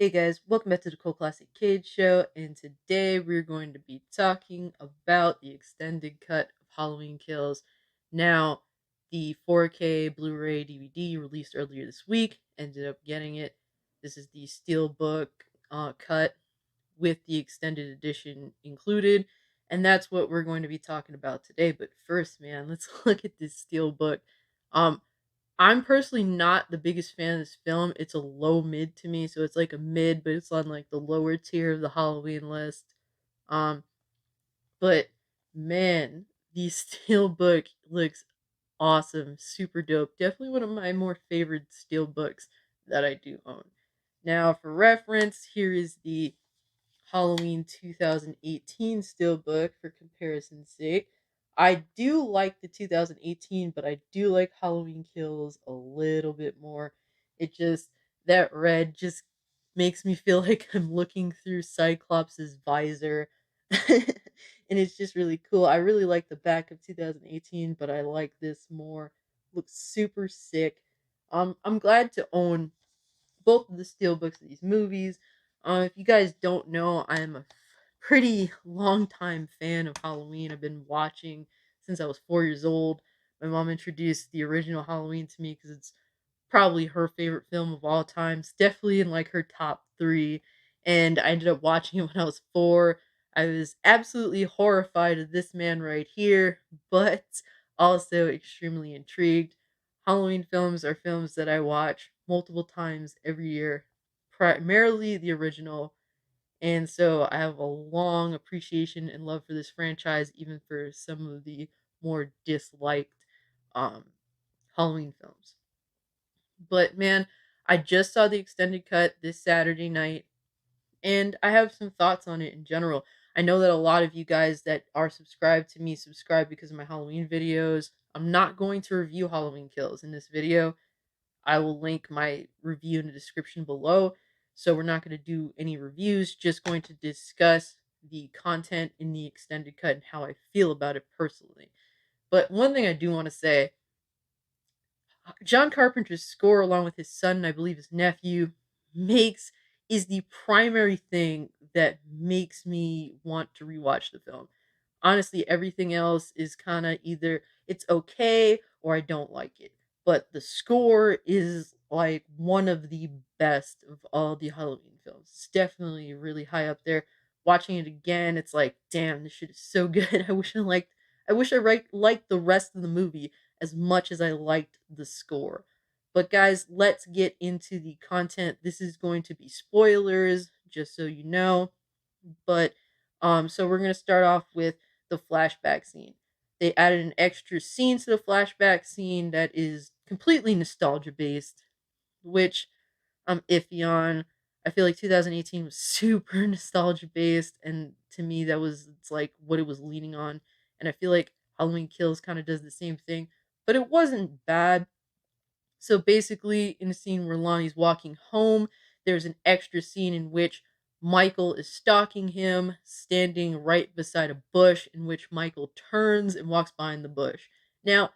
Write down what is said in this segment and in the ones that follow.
Hey guys, welcome back to the Cult Classic Kids Show, and today we're going to be talking about the extended cut of Halloween Kills. Now, the 4K Blu-ray DVD released earlier this week, ended up getting it. This is the Steelbook cut with the extended edition included, and that's what we're going to be talking about today. But first, man, let's look at this Steelbook. Um, I'm personally not the biggest fan of this film. It's a low mid to me, so it's like a mid, but it's on like the lower tier of the Halloween list. Um, but man, the steelbook looks awesome, super dope. Definitely one of my more favorite steelbooks that I do own. Now, for reference, here is the Halloween 2018 steelbook for comparison's sake. I do like the 2018, but I do like Halloween Kills a little bit more. It just, that red just makes me feel like I'm looking through Cyclops' visor. And it's just really cool. I really like the back of 2018, but I like this more. Looks super sick. I'm glad to own both of the steelbooks of these movies. If you guys don't know, I'm a pretty long time fan of Halloween. I've been watching since I was 4 years old. My mom introduced the original Halloween to me because it's probably her favorite film of all time. It's definitely in like her top three. And I ended up watching it when I was 4. I was absolutely horrified of this man right here, but also extremely intrigued. Halloween films are films that I watch multiple times every year, primarily the original. And so I have a long appreciation and love for this franchise, even for some of the more disliked um, Halloween films. But man, I just saw the extended cut this Saturday night, and I have some thoughts on it in general. I know that a lot of you guys that are subscribed to me subscribe because of my Halloween videos. I'm not going to review Halloween Kills in this video. I will link my review in the description below. So we're not going to do any reviews, just going to discuss the content in the extended cut and how I feel about it personally. But one thing I do want to say, John Carpenter's score, along with his son and I believe his nephew, makes is the primary thing that makes me want to rewatch the film. Honestly, everything else is kind of either it's okay or I don't like it. But the score is like one of the best of all the Halloween films. It's definitely really high up there. Watching it again, it's like, damn, this shit is so good. I wish liked the rest of the movie as much as I liked the score. But guys, let's get into the content. This is going to be spoilers, just so you know. But so we're gonna start off with the flashback scene. They added an extra scene to the flashback scene that is completely nostalgia based, which I'm iffy on. I feel like 2018 was super nostalgia based, and to me that was it's like what it was leaning on. And I feel like Halloween Kills kind of does the same thing, but it wasn't bad. So basically, in a scene where Lonnie's walking home, there's an extra scene in which Michael is stalking him, standing right beside a bush, in which Michael turns and walks behind the bush. Now,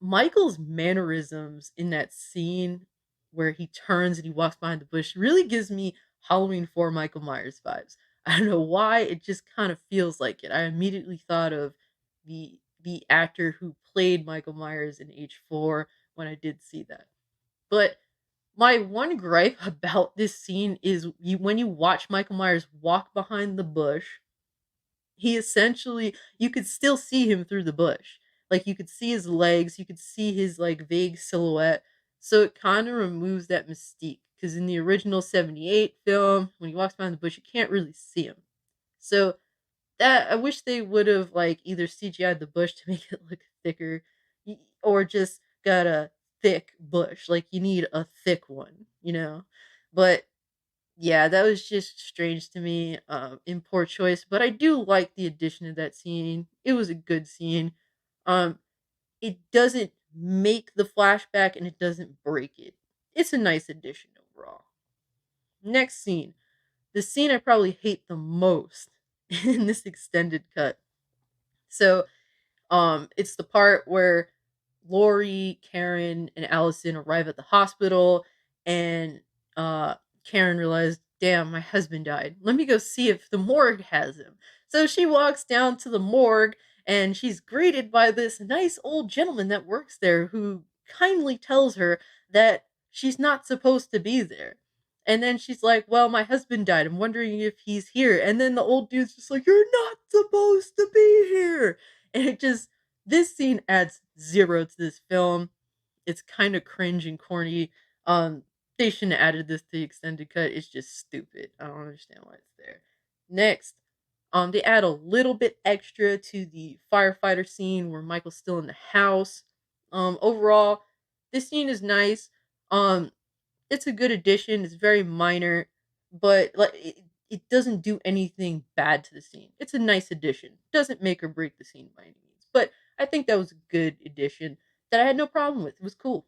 Michael's mannerisms in that scene where he turns and he walks behind the bush really gives me Halloween 4 Michael Myers vibes. I don't know why, it just kind of feels like it. I immediately thought of the actor who played Michael Myers in H4 when I did see that. But my one gripe about this scene is when you watch Michael Myers walk behind the bush, he essentially you could still see him through the bush. Like you could see his legs, you could see his like vague silhouette. So it kind of removes that mystique because in the original 78 film, when he walks behind the bush, you can't really see him. So that I wish they would have like either CGI'd the bush to make it look thicker or just got a thick bush. Like you need a thick one, you know? But yeah, that was just strange to me. In poor choice, but I do like the addition of that scene. It was a good scene. Um, it doesn't make the flashback and it doesn't break it. It's a nice addition overall. Next scene, the scene I probably hate the most in this extended cut. So, it's the part where Lori, Karen, and Allison arrive at the hospital, and Karen realized, damn, my husband died. Let me go see if the morgue has him. So she walks down to the morgue and she's greeted by this nice old gentleman that works there who kindly tells her that she's not supposed to be there. And then she's like, well, my husband died. I'm wondering if he's here. And then the old dude's just like, you're not supposed to be here. And it just, this scene adds zero to this film. It's kind of cringe and corny. Um, they shouldn't have added this to the extended cut. It's just stupid. I don't understand why it's there. Next, they add a little bit extra to the firefighter scene where Michael's still in the house. Overall, this scene is nice. Um, it's a good addition. It's very minor, but like it doesn't do anything bad to the scene. It's a nice addition. Doesn't make or break the scene by any means. But I think that was a good addition that I had no problem with. It was cool.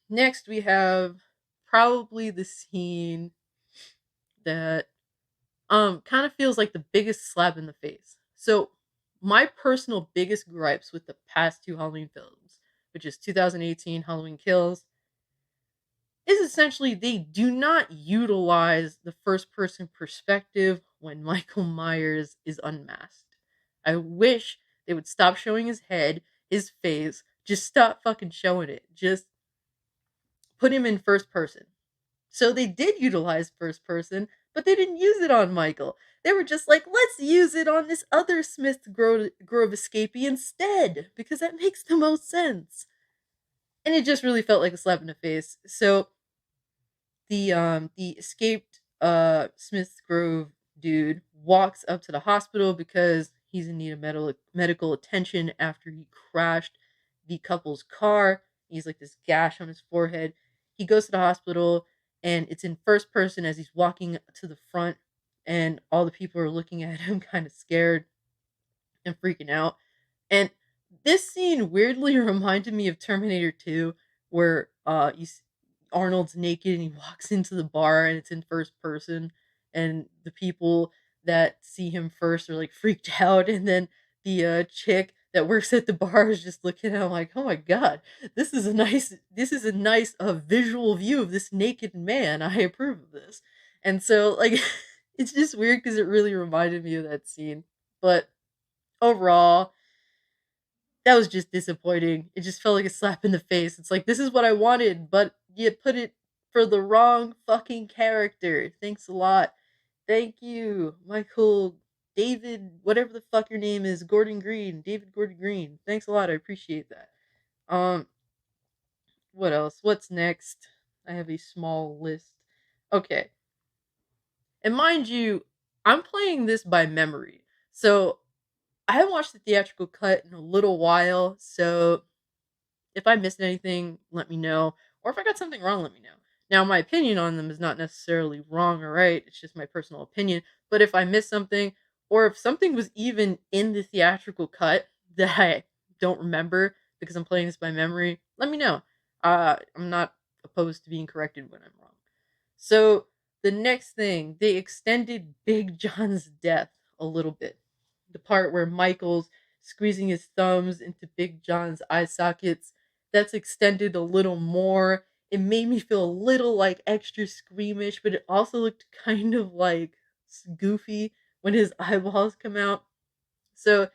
Next, we have probably the scene that kind of feels like the biggest slap in the face. So, my personal biggest gripes with the past two Halloween films, which is 2018 Halloween Kills, is essentially they do not utilize the first person perspective when Michael Myers is unmasked. I wish they would stop showing his head, his face, just stop fucking showing it. Just put him in first person. So they did utilize first person, but they didn't use it on Michael. They were just like, let's use it on this other Grove escapee instead, because that makes the most sense. And it just really felt like a slap in the face. So the escaped Smith Grove dude walks up to the hospital because he's in need of medical attention after he crashed the couple's car. He's like this gash on his forehead. He goes to the hospital and it's in first person as he's walking to the front and all the people are looking at him kind of scared and freaking out. And this scene weirdly reminded me of Terminator 2, where Arnold's naked and he walks into the bar and it's in first person, and the people that see him first are like freaked out, and then the chick that works at the bar is just looking at him like, "Oh my god, this is a nice visual view of this naked man. I approve of this." And so like it's just weird because it really reminded me of that scene, but overall, that was just disappointing. It just felt like a slap in the face. It's like, this is what I wanted, but you put it for the wrong fucking character. Thanks a lot. Thank you, Michael David, whatever the fuck your name is, Gordon Green, David Gordon Green. Thanks a lot. I appreciate that. Um, what else? What's next? I have a small list. Okay. And mind you, I'm playing this by memory. So I haven't watched the theatrical cut in a little while, so if I missed anything, let me know. Or if I got something wrong, let me know. Now, my opinion on them is not necessarily wrong or right, it's just my personal opinion. But if I missed something, or if something was even in the theatrical cut that I don't remember because I'm playing this by memory, let me know. I'm not opposed to being corrected when I'm wrong. So, the next thing, they extended Big John's death a little bit. The part where Michael's squeezing his thumbs into Big John's eye sockets, that's extended a little more. It made me feel a little like extra squeamish, but it also looked kind of like goofy when his eyeballs come out. So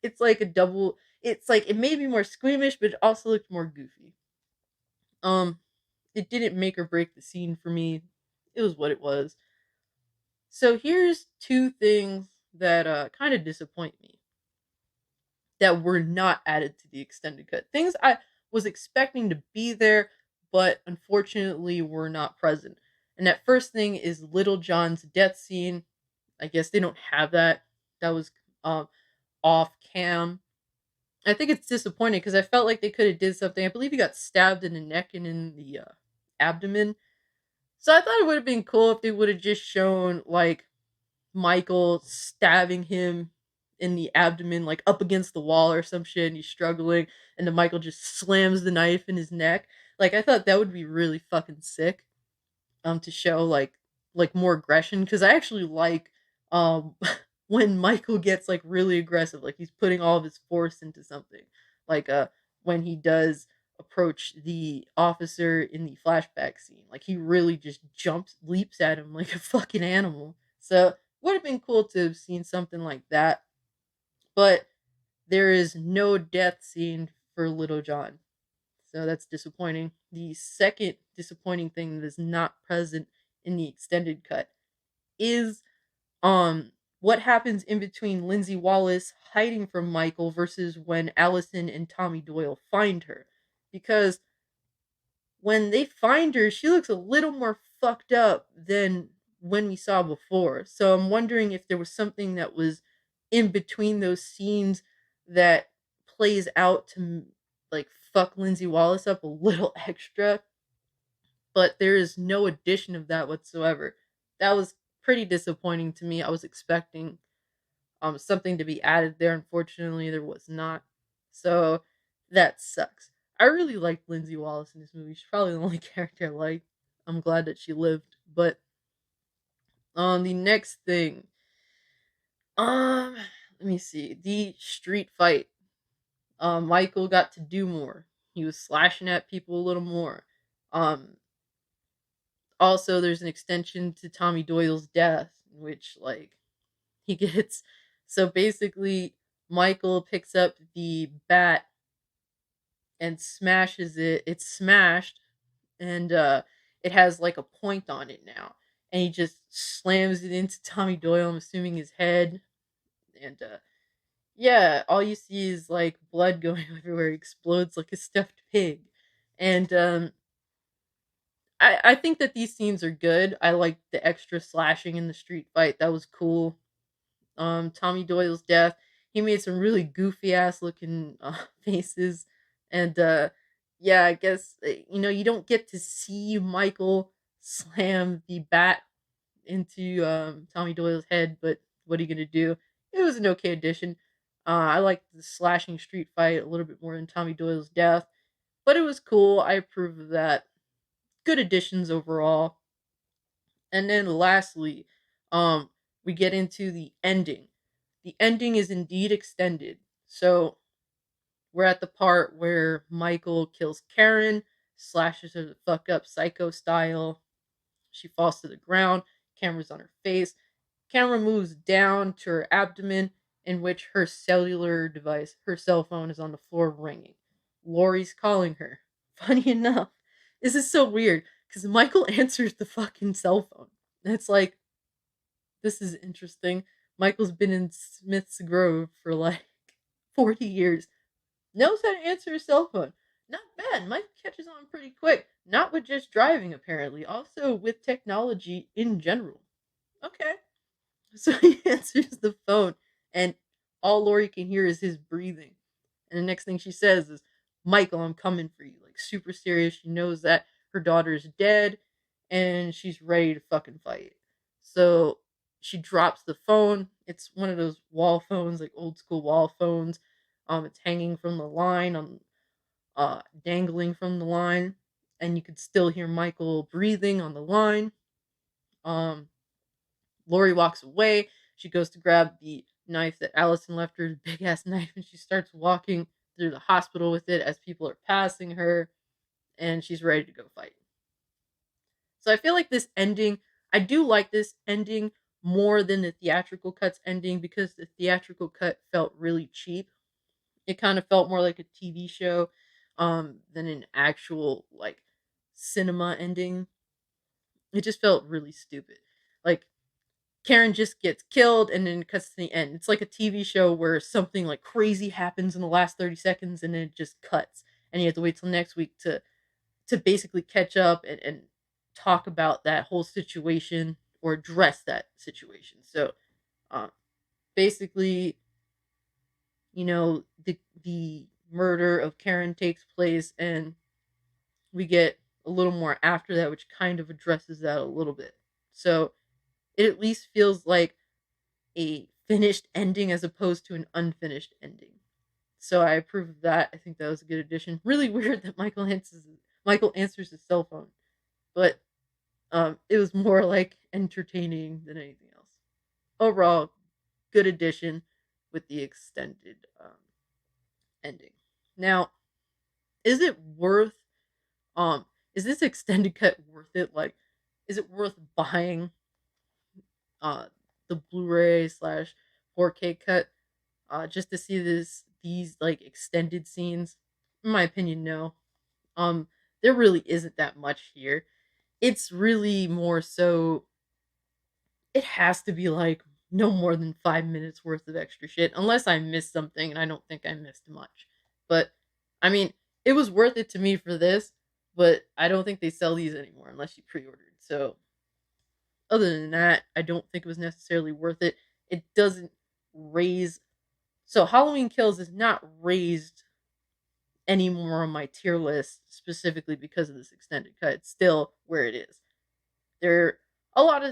it's like a double. It's like it made me more squeamish, but it also looked more goofy. Um, it didn't make or break the scene for me. It was what it was. So here's two things that kind of disappoint me that were not added to the extended cut. Things I was expecting to be there, but unfortunately were not present. And that first thing is Little John's death scene. I guess they don't have that. That was um, off cam. I think it's disappointing because I felt like they could have did something. I believe he got stabbed in the neck and in the abdomen. So I thought it would have been cool if they would have just shown like Michael stabbing him in the abdomen, like up against the wall or some shit, and he's struggling, and then Michael just slams the knife in his neck. Like I thought that would be really fucking sick. To show like more aggression because I actually like um when Michael gets like really aggressive, like he's putting all of his force into something. Like when he does approach the officer in the flashback scene. Like he really just jumps, leaps at him like a fucking animal. So would have been cool to have seen something like that. But there is no death scene for Little John. So that's disappointing. The second disappointing thing that is not present in the extended cut is what happens in between Lindsay Wallace hiding from Michael versus when Allison and Tommy Doyle find her. Because when they find her, she looks a little more fucked up than when we saw before. So I'm wondering if there was something that was in between those scenes that plays out to like fuck Lindsay Wallace up a little extra, but there is no addition of that whatsoever. That was pretty disappointing to me. I was expecting something to be added there. Unfortunately, there was not. So that sucks. I really liked Lindsay Wallace in this movie. She's probably the only character I like. I'm glad that she lived. But the next thing, um, let me see. The street fight. Michael got to do more. He was slashing at people a little more. Um, Also, there's an extension to Tommy Doyle's death, which like he gets. So basically, Michael picks up the bat and smashes it. It's smashed, and it has like a point on it now. And he just slams it into Tommy Doyle. I'm assuming his head, and yeah, all you see is like blood going everywhere. He explodes like a stuffed pig, and I think that these scenes are good. I like the extra slashing in the street fight. That was cool. Tommy Doyle's death. He made some really goofy ass looking faces, and yeah, I guess you don't get to see Michael slam the bat into Tommy Doyle's head, but what are you gonna do? It was an okay addition. I liked the slashing street fight a little bit more than Tommy Doyle's death, but it was cool. I approve of that. Good additions overall. And then lastly, um, we get into the ending. The ending is indeed extended. So we're at the part where Michael kills Karen, slashes her the fuck up psycho style. She falls to the ground, camera's on her face. Camera moves down to her abdomen, in which her cellular device, her cell phone, is on the floor ringing. Lori's calling her. Funny enough, this is so weird because Michael answers the fucking cell phone. And it's like, this is interesting. Michael's been in Smith's Grove for like 40 years. Knows how to answer a cell phone. Not bad. Mike catches on pretty quick. Not with just driving, apparently. Also with technology in general. Okay. So he answers the phone, and all Lori can hear is his breathing. And the next thing she says is, Michael, I'm coming for you. Like, super serious. She knows that her daughter is dead, and she's ready to fucking fight. So she drops the phone. It's one of those wall phones, like old school wall phones. It's hanging from the line, dangling from the line, and you could still hear Michael breathing on the line. Um, Lori walks away. She goes to grab the knife that Allison left her, the big ass knife, and she starts walking through the hospital with it as people are passing her, and she's ready to go fight. So I feel like this ending, I do like this ending more than the theatrical cut's ending because the theatrical cut felt really cheap. It kind of felt more like a TV show than an actual like cinema ending. It just felt really stupid. Like Karen just gets killed and then it cuts to the end. It's like a TV show where something like crazy happens in the last 30 seconds and then it just cuts. And you have to wait till next week to basically catch up and talk about that whole situation or address that situation. So um, basically, the murder of Karen takes place and we get a little more after that, which kind of addresses that a little bit. So it at least feels like a finished ending as opposed to an unfinished ending. So I approve of that. I think that was a good addition. Really weird that Michael answers his cell phone, but it was more like entertaining than anything else. Overall, good addition with the extended ending. Now, is it worth um is this extended cut worth it? Like, is it worth buying uh the Blu-ray slash 4K cut just to see these like extended scenes? In my opinion, no. Um, there really isn't that much here. It's really more so it has to be like no more than 5 minutes worth of extra shit, unless I missed something, and I don't think I missed much. But I mean, it was worth it to me for this, but I don't think they sell these anymore unless you pre-ordered. So other than that, I don't think it was necessarily worth it. It doesn't raise so Halloween Kills is not raised anymore on my tier list specifically because of this extended cut. It's still where it is. There a lot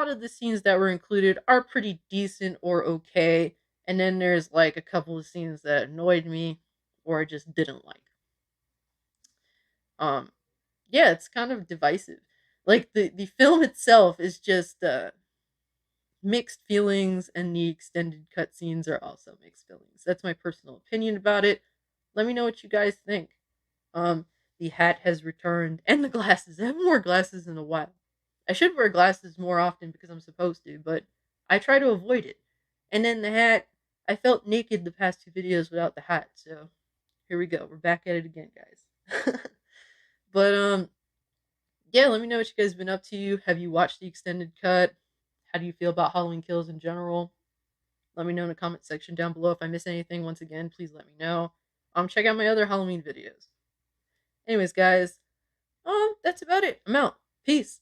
of the scenes that were included are pretty decent or okay, and then there's like a couple of scenes that annoyed me or I just didn't like. Um yeah, it's kind of divisive. Like the film itself is just mixed feelings, and the extended cutscenes are also mixed feelings. That's my personal opinion about it. Let me know what you guys think. Um, the hat has returned, and the glasses. I haven't worn glasses in a while. I should wear glasses more often because I'm supposed to, but I try to avoid it. And then the hat, I felt naked the past two videos without the hat, so here we go. We're back at it again, guys. But yeah, let me know what you guys have been up to. Have you watched the extended cut? How do you feel about Halloween Kills in general? Let me know in the comment section down below. If I miss anything, once again, please let me know. Check out my other Halloween videos. Anyways, guys, that's about it. I'm out. Peace.